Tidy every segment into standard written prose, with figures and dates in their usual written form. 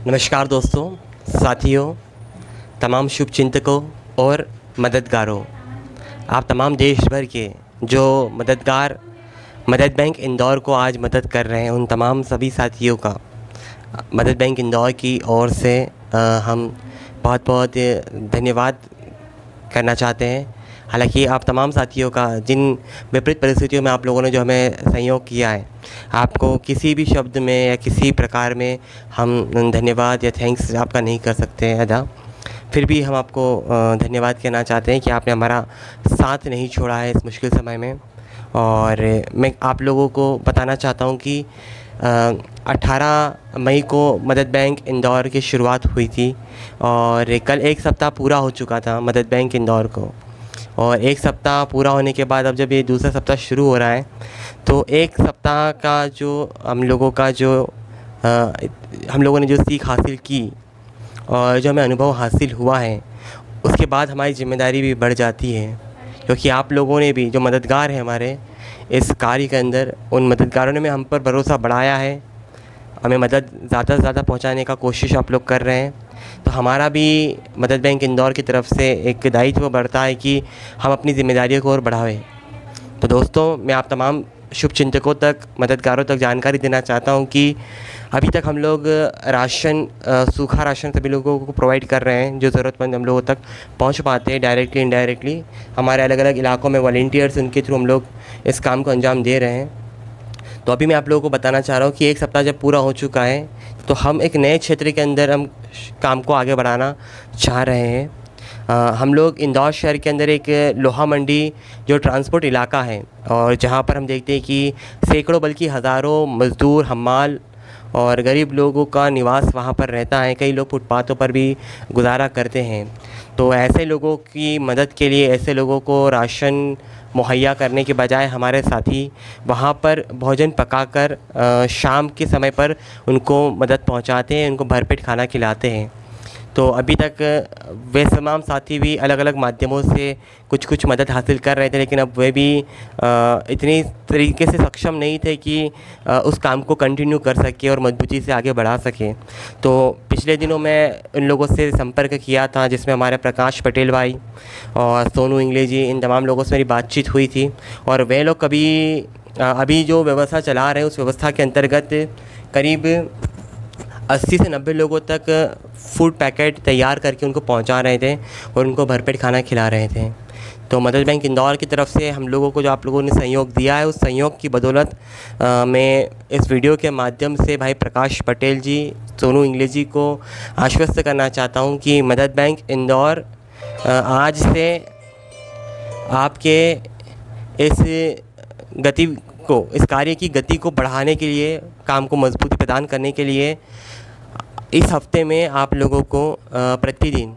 नमस्कार दोस्तों, साथियों, तमाम शुभचिंतकों और मददगारों। आप तमाम देश भर के जो मददगार मदद बैंक इंदौर को आज मदद कर रहे हैं, उन तमाम सभी साथियों का मदद बैंक इंदौर की ओर से हम बहुत बहुत धन्यवाद करना चाहते हैं। हालांकि आप तमाम साथियों का जिन विपरीत परिस्थितियों में आप लोगों ने जो हमें सहयोग किया है, आपको किसी भी शब्द में या किसी प्रकार में हम धन्यवाद या थैंक्स आपका नहीं कर सकते हैं अदा। फिर भी हम आपको धन्यवाद कहना चाहते हैं कि आपने हमारा साथ नहीं छोड़ा है इस मुश्किल समय में। और मैं आप लोगों को बताना चाहता हूँ कि 18 मई को मदद बैंक इंदौर की शुरुआत हुई थी और कल एक सप्ताह पूरा हो चुका था मदद बैंक इंदौर को। और एक सप्ताह पूरा होने के बाद अब जब ये दूसरा सप्ताह शुरू हो रहा है, तो एक सप्ताह का जो हम लोगों ने जो सीख हासिल की और जो हमें अनुभव हासिल हुआ है, उसके बाद हमारी ज़िम्मेदारी भी बढ़ जाती है। क्योंकि आप लोगों ने भी, जो मददगार हैं हमारे इस कार्य के अंदर, उन मददगारों ने हम पर भरोसा बढ़ाया है। हमें मदद ज़्यादा से ज़्यादा पहुंचाने का कोशिश आप लोग कर रहे हैं। तो हमारा भी मदद बैंक इंदौर की तरफ से एक दायित्व बढ़ता है कि हम अपनी ज़िम्मेदारियों को और बढ़ावें। तो दोस्तों, मैं आप तमाम शुभचिंतकों तक, मददगारों तक जानकारी देना चाहता हूं कि अभी तक हम लोग राशन, सूखा राशन सभी लोगों को प्रोवाइड कर रहे हैं जो ज़रूरतमंद हम लोगों तक पहुंच पाते हैं, डायरेक्टली इनडायरेक्टली। हमारे अलग अलग इलाकों में वॉलंटियर्स, उनके थ्रू हम लोग इस काम को अंजाम दे रहे हैं। तो अभी मैं आप लोगों को बताना चाह रहा हूँ कि एक सप्ताह जब पूरा हो चुका है, तो हम एक नए क्षेत्र के अंदर हम काम को आगे बढ़ाना चाह रहे हैं। हम लोग इंदौर शहर के अंदर एक लोहा मंडी जो ट्रांसपोर्ट इलाका है, और जहाँ पर हम देखते हैं कि सैकड़ों बल्कि हज़ारों मज़दूर, हमाल और गरीब लोगों का निवास वहाँ पर रहता है। कई लोग फुटपाथों पर भी गुजारा करते हैं। तो ऐसे लोगों की मदद के लिए, ऐसे लोगों को राशन मुहैया करने के बजाय हमारे साथी वहाँ पर भोजन पकाकर शाम के समय पर उनको मदद पहुँचाते हैं, उनको भरपेट खाना खिलाते हैं। तो अभी तक वे तमाम साथी भी अलग अलग माध्यमों से कुछ कुछ मदद हासिल कर रहे थे, लेकिन अब वे भी इतनी तरीके से सक्षम नहीं थे कि उस काम को कंटिन्यू कर सके और मजबूती से आगे बढ़ा सके। तो पिछले दिनों मैं उन लोगों से संपर्क किया था, जिसमें हमारे प्रकाश पटेल भाई और सोनू इंगले जी, इन तमाम लोगों से मेरी बातचीत हुई थी। और वे लोग अभी जो व्यवस्था चला रहे हैं, उस व्यवस्था के अंतर्गत करीब 80 से 90 लोगों तक फूड पैकेट तैयार करके उनको पहुंचा रहे थे और उनको भरपेट खाना खिला रहे थे। तो मदद बैंक इंदौर की तरफ से हम लोगों को जो आप लोगों ने सहयोग दिया है, उस सहयोग की बदौलत मैं इस वीडियो के माध्यम से भाई प्रकाश पटेल जी, सोनू इंगले जी को आश्वस्त करना चाहता हूं कि मदद बैंक इंदौर आज से आपके इस कार्य की गति को बढ़ाने के लिए, काम को मजबूती प्रदान करने के लिए इस हफ्ते में आप लोगों को प्रतिदिन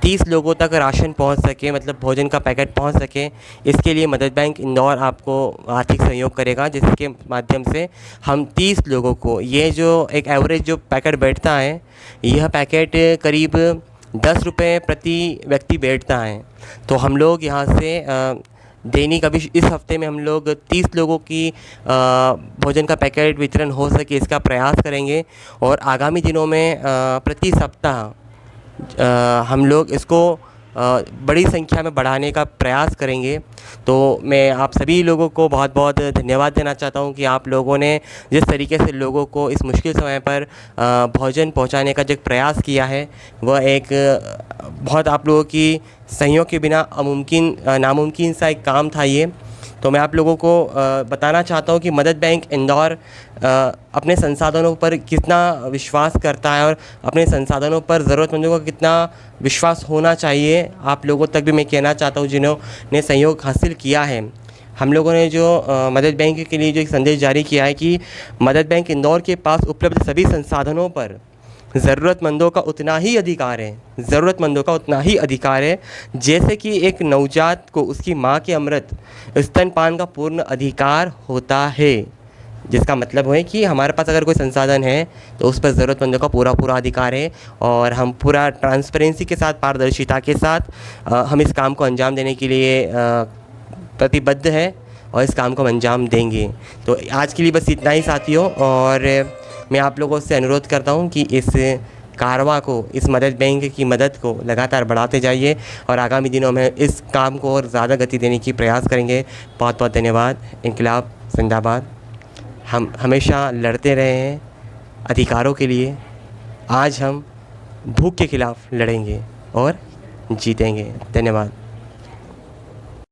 30 लोगों तक राशन पहुंच सके, मतलब भोजन का पैकेट पहुंच सके, इसके लिए मदद बैंक इंदौर आपको आर्थिक सहयोग करेगा, जिसके माध्यम से हम 30 लोगों को, ये जो एक एवरेज जो पैकेट बैठता है, यह पैकेट करीब 10 रुपये प्रति व्यक्ति बैठता है। तो हम लोग यहाँ से दैनिक अभी इस हफ्ते में हम लोग 30 लोगों की भोजन का पैकेट वितरण हो सके, इसका प्रयास करेंगे। और आगामी दिनों में प्रति सप्ताह हम लोग इसको बड़ी संख्या में बढ़ाने का प्रयास करेंगे। तो मैं आप सभी लोगों को बहुत बहुत धन्यवाद देना चाहता हूं कि आप लोगों ने जिस तरीके से लोगों को इस मुश्किल समय पर भोजन पहुंचाने का जो प्रयास किया है, वह एक बहुत आप लोगों की सहयोग के बिना नामुमकिन सा एक काम था ये। तो मैं आप लोगों को बताना चाहता हूँ कि मदद बैंक इंदौर अपने संसाधनों पर कितना विश्वास करता है और अपने संसाधनों पर ज़रूरतमंदों का कितना विश्वास होना चाहिए, आप लोगों तक भी मैं कहना चाहता हूँ जिन्होंने सहयोग हासिल किया है। हम लोगों ने जो मदद बैंक के लिए जो एक संदेश जारी किया है कि मदद बैंक इंदौर के पास उपलब्ध सभी संसाधनों पर ज़रूरतमंदों का उतना ही अधिकार है जैसे कि एक नवजात को उसकी माँ के अमृत स्तनपान का पूर्ण अधिकार होता है। जिसका मतलब है कि हमारे पास अगर कोई संसाधन है तो उस पर ज़रूरतमंदों का पूरा अधिकार है, और हम पूरा ट्रांसपेरेंसी के साथ, पारदर्शिता के साथ हम इस काम को अंजाम देने के लिए प्रतिबद्ध है और इस काम को हम अंजाम देंगे। तो आज के लिए बस इतना ही साथियों, और मैं आप लोगों से अनुरोध करता हूँ कि इस कारवां को, इस मदद बैंक की मदद को लगातार बढ़ाते जाइए और आगामी दिनों में इस काम को और ज़्यादा गति देने की प्रयास करेंगे। बहुत बहुत धन्यवाद। इंकलाब जिंदाबाद। हम हमेशा लड़ते रहे हैं अधिकारों के लिए, आज हम भूख के खिलाफ़ लड़ेंगे और जीतेंगे। धन्यवाद।